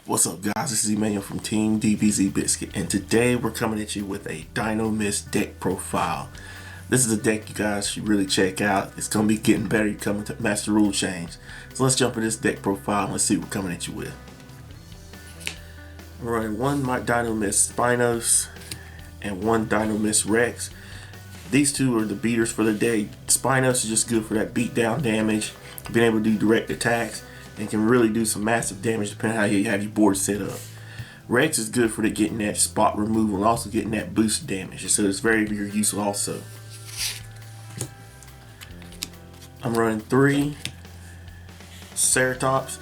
What's up, guys? This is Emmanuel from TeamDBZ Biscuit, and today we're coming at you with a Dinomist deck profile. This is a deck you guys should really check out. It's going to be getting better. You're coming to master rule change. So let's jump in this deck profile and let's see what we're coming at you with. We're running one Dinomist Spinos and one Dinomist Rex. These two are the beaters for the deck. Spinos is just good for that beatdown damage, being able to do direct attacks, and can really do some massive damage depending on how you have your board set up. Rex is good for getting that spot removal and also getting that boost damage, so it's very useful also. I'm running 3 Ceratops.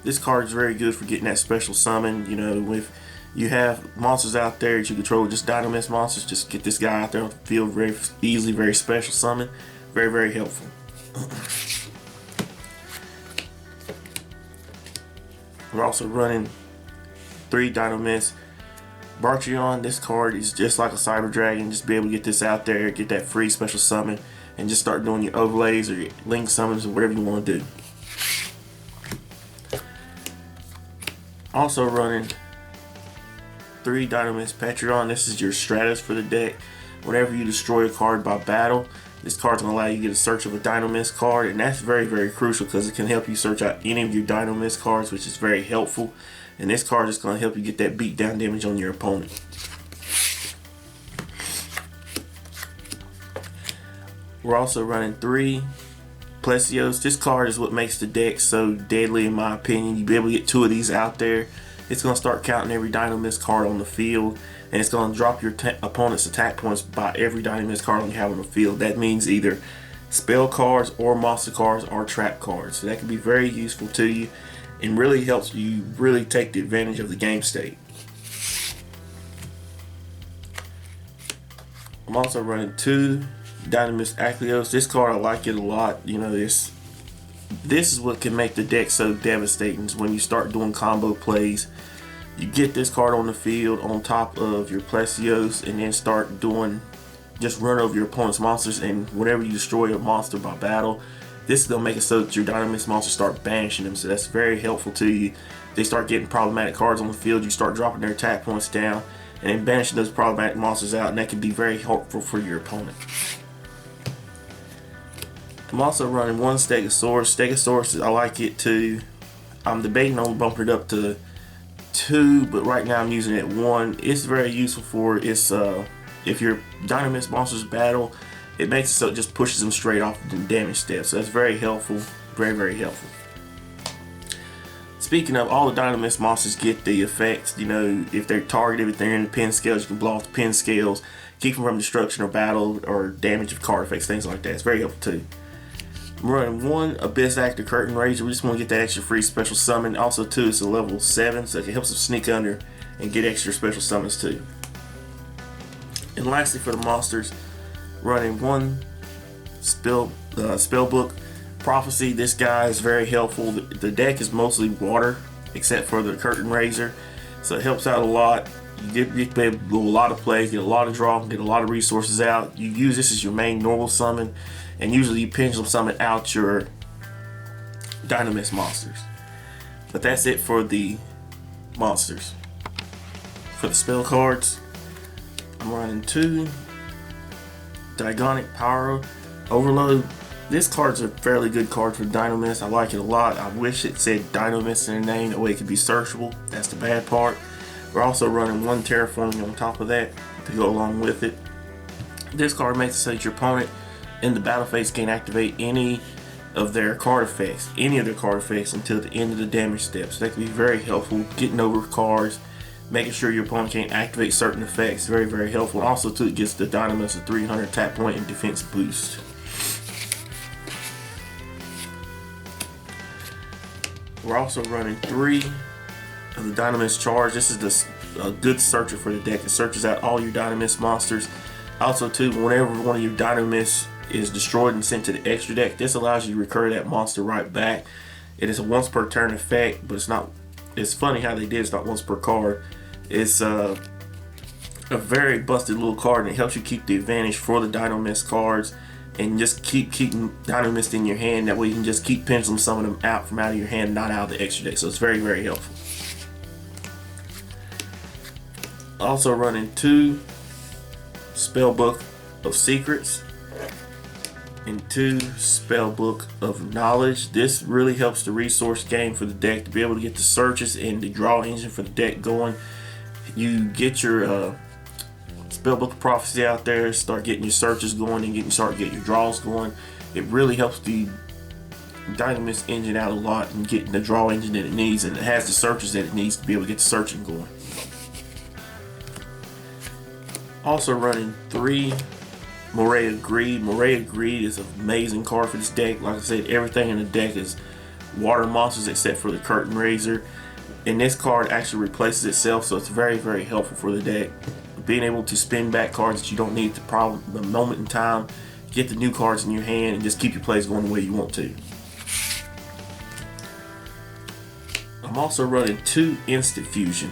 This card is very good for getting that special summon. You know, if you have monsters out there that you control, just Dinomist monsters, just get this guy out there on the field very easily, very special summon. Very helpful. We're also running 3 Dinomist Bartreon. This card is just like a Cyber Dragon. Just be able to get this out there, get that free special summon, and just start doing your overlays or your link summons or whatever you want to do. Also running 3 Dinomist Patreon. This is your stratus for the deck. Whenever you destroy a card by battle, this card's going to allow you to get a search of a Dinomist card, and that's very crucial because it can help you search out any of your Dinomist cards, which is very helpful. And this card is going to help you get that beatdown damage on your opponent. We're also running 3 Plesios. This card is what makes the deck so deadly in my opinion. You'll be able to get 2 of these out there. It's going to start counting every Dinomist card on the field, and it's going to drop your opponent's attack points by every Dinomist card you have on the field. That means either spell cards or monster cards or trap cards. So that can be very useful to you and really helps you really take the advantage of the game state. I'm also running 2 Dinomist Acleos. This card, I like it a lot. You know, this is what can make the deck so devastating, is when you start doing combo plays. You get this card on the field on top of your Plesios and then start doing, just run over your opponent's monsters, and whenever you destroy a monster by battle, this is going to make it so that your Dinomist monsters start banishing them, so that's very helpful to you. They start getting problematic cards on the field, you start dropping their attack points down and then banishing those problematic monsters out, and that can be very helpful for your opponent. I'm also running 1 Stegosaurus. Stegosaurus, I like it too. I'm debating on bumping it up to 2, but right now I'm using it at 1. It's very useful for if your Dinomist monsters battle, it makes it so it just pushes them straight off the damage step. So that's very helpful, very helpful. Speaking of, all the Dinomist monsters get the effects. You know, if they're targeted, if they're in the pin scales, you can blow off the pin scales, keep them from destruction or battle or damage of card effects, things like that. It's very helpful too. I'm running 1 Abyss Actor Curtain Raiser. We just want to get that extra free special summon. Also, too, it's a level 7, so it helps us sneak under and get extra special summons too. And lastly, for the monsters, running 1 Spellbook Prophecy. This guy is very helpful. The deck is mostly water, except for the Curtain Raiser, so it helps out a lot. You get to do a lot of plays, get a lot of draw, get a lot of resources out. You use this as your main normal summon, and usually you pendulum summon out your Dinomist monsters. But that's it for the monsters. For the spell cards, I'm running 2 Digonic Power Overload. This card's a fairly good card for Dinomist. I like it a lot. I wish it said Dinomist in the name, that way it could be searchable. That's the bad part. We're also running 1 Terraforming on top of that to go along with it. This card makes it so that your opponent in the battle phase can't activate any of their card effects, until the end of the damage step. So that can be very helpful, getting over cards, making sure your opponent can't activate certain effects. Very helpful. Also, too, it gives the Dinomist a 300 attack point and defense boost. We're also running 3 of the Dinomist Charge. This is a good searcher for the deck. It searches out all your Dinomist monsters. Also, too, whenever one of your Dinomists is destroyed and sent to the extra deck, this allows you to recur that monster right back. It is a once per turn effect, but it's not. It's funny how they did. It's not once per card. It's a very busted little card, and it helps you keep the advantage for the Dinomist cards and just keep Dinomist in your hand. That way you can just keep pendulum summoning them out of your hand, not out of the extra deck. So it's very, very helpful. Also running 2 Spellbook of Secrets and 2 Spellbook of Knowledge. This really helps the resource game for the deck to be able to get the searches and the draw engine for the deck going. You get your Spellbook of Prophecy out there, start getting your searches going, and start getting your draws going. It really helps the Dinomist engine out a lot and getting the draw engine that it needs, and it has the searches that it needs to be able to get the searching going. Also running 3 Moray of Greed. Moray of Greed is an amazing card for this deck. Like I said, everything in the deck is water monsters except for the Curtain Raiser. And this card actually replaces itself, so it's very, very helpful for the deck. Being able to spin back cards that you don't need the moment in time, get the new cards in your hand, and just keep your plays going the way you want to. I'm also running 2 Instant Fusion.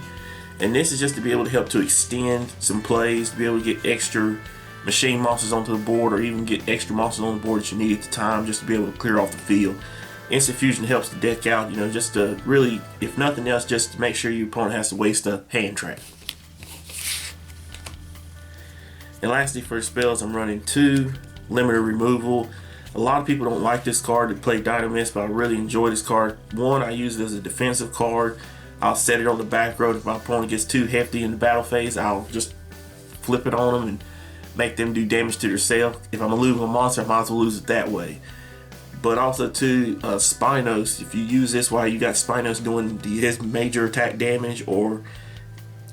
And this is just to be able to help to extend some plays, to be able to get extra machine monsters onto the board, or even get extra monsters on the board that you need at the time, just to be able to clear off the field. Instant Fusion helps the deck out, you know, just to really, if nothing else, just to make sure your opponent has to waste a hand trap. And lastly, for spells, I'm running 2 Limited Removal. A lot of people don't like this card to play Dinomist, but I really enjoy this card. One, I use it as a defensive card. I'll set it on the back row. If my opponent gets too hefty in the battle phase, I'll just flip it on them and make them do damage to themselves. If I'm gonna lose a monster, I might as well lose it that way. But also too, Spinos, if you use this while you got Spinos doing his major attack damage or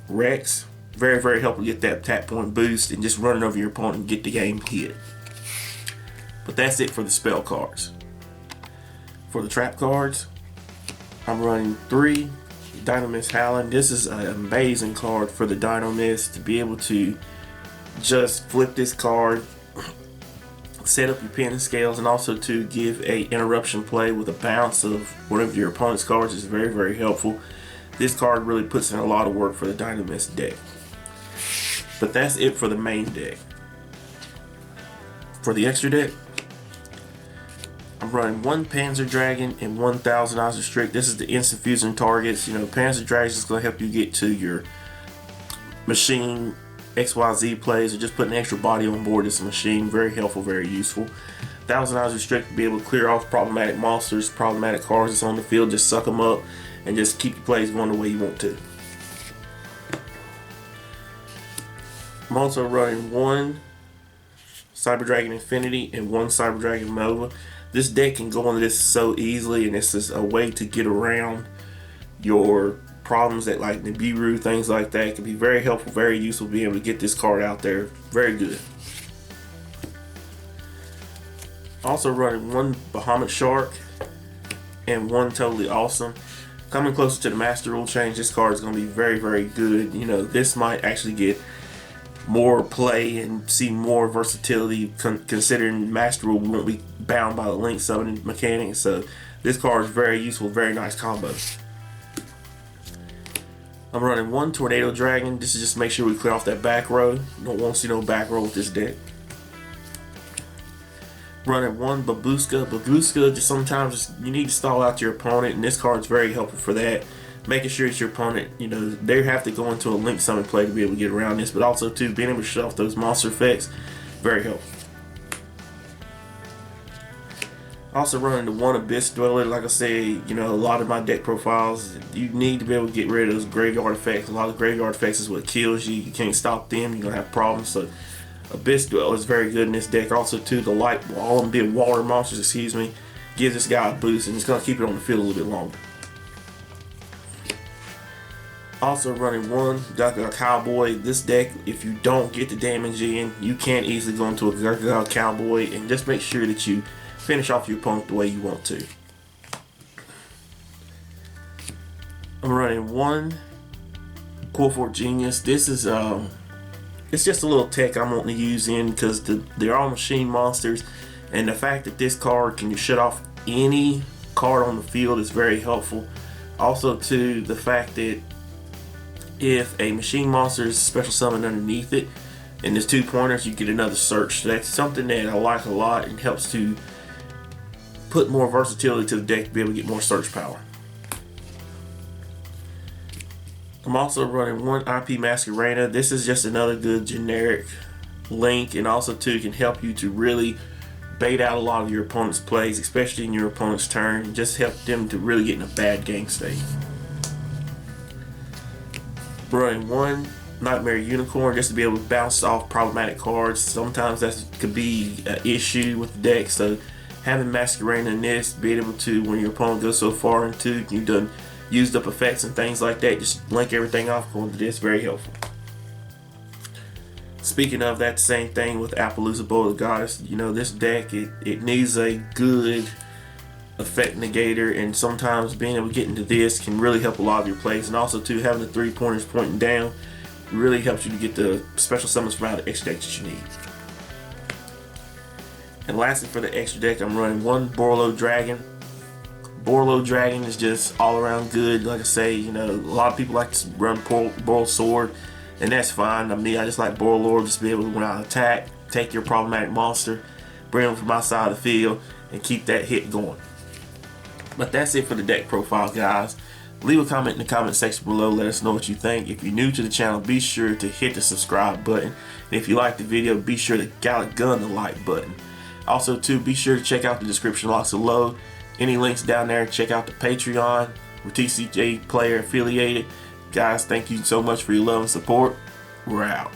Rex, very, very helpful to get that attack point boost and just running over your opponent and get the game hit. But that's it for the spell cards. For the trap cards, I'm running 3 Dinomist Howling. This is an amazing card for the Dinomist to be able to just flip this card, set up your pin and scales, and also to give a interruption play with a bounce of one of your opponent's cards is very, very helpful. This card really puts in a lot of work for the Dinomist deck. But that's it for the main deck. For the extra deck, I'm running 1 Panzer Dragon and 1 Thousand Eyes Restrict. This is the instant fusion targets. You know, Panzer Dragon is going to help you get to your machine XYZ plays, or just put an extra body on board this machine. Very helpful, very useful. Thousand Eyes Restrict to be able to clear off problematic monsters, problematic cards that's on the field, just suck them up and just keep your plays going the way you want to. I'm also running 1 Cyber Dragon Infinity and 1 Cyber Dragon Nova. This deck can go into this so easily, and this is a way to get around your problems that like Nibiru, things like that. It can be very helpful, very useful being able to get this card out there. Very good. Also running 1 Bahamut Shark and 1 Totally Awesome. Coming closer to the Master Rule change, this card is going to be very, very good. You know, this might actually get more play and see more versatility, considering Master Rule won't be bound by the link summoning mechanics. So this card is very useful, very nice combo. I'm running 1 Tornado Dragon. This is just to make sure we clear off that back row. You don't want to see no back row with this deck. Running 1 Babushka. Babushka, just sometimes you need to stall out your opponent, and this card is very helpful for that. Making sure that your opponent, you know, they have to go into a link summon play to be able to get around this, but also too, being able to shut off those monster effects, very helpful. Also running the 1 Abyss Dweller. Like I say, you know, a lot of my deck profiles, you need to be able to get rid of those graveyard effects. A lot of graveyard effects is what kills you. You can't stop them, you're gonna have problems. So Abyss Dweller is very good in this deck. Also too, the light wall and big water monsters, excuse me, gives this guy a boost, and it's gonna keep it on the field a little bit longer. Also running 1 Gaga Cowboy. This deck, if you don't get the damage in, you can easily go into a Gaga Cowboy, and just make sure that you finish off your opponent the way you want to. I'm running 1 Quillfort Genius. This is it's just a little tech I'm wanting to use in, because they're all machine monsters, and the fact that this card can shut off any card on the field is very helpful. Also too, the fact that if a machine monster is special summoned underneath it and there's 2 pointers, you get another search. So that's something that I like a lot, and helps to put more versatility to the deck to be able to get more search power. I'm also running one IP Masquerena. This is just another good generic link, and also too can help you to really bait out a lot of your opponent's plays, especially in your opponent's turn, and just help them to really get in a bad game state. Running one Nightmare Unicorn just to be able to bounce off problematic cards. Sometimes that could be an issue with the deck, so having Masquerade in this, being able to, when your opponent goes so far into, you've done used up effects and things like that, just link everything off going to this, very helpful. Speaking of that, same thing with Appaloosa Bowl of the Goddess. You know, this deck, it needs a good effect negator, and sometimes being able to get into this can really help a lot of your plays. And also too, having the 3 pointers pointing down really helps you to get the special summons from out of the extra deck that you need. And lastly, for the extra deck, I'm running one Borlo Dragon. Borlo Dragon is just all around good. Like I say, you know, a lot of people like to run Borlo Sword, and that's fine. I mean, I just like Borlo Lord, just be able to when I attack, take your problematic monster, bring them from outside of the field, and keep that hit going. But that's it for the deck profile, guys. Leave a comment in the comment section below. Let us know what you think. If you're new to the channel, be sure to hit the subscribe button. And if you like the video, be sure to gun the like button. Also, too, be sure to check out the description box below. Any links down there. Check out the Patreon. We're TCG player affiliated. Guys, thank you so much for your love and support. We're out.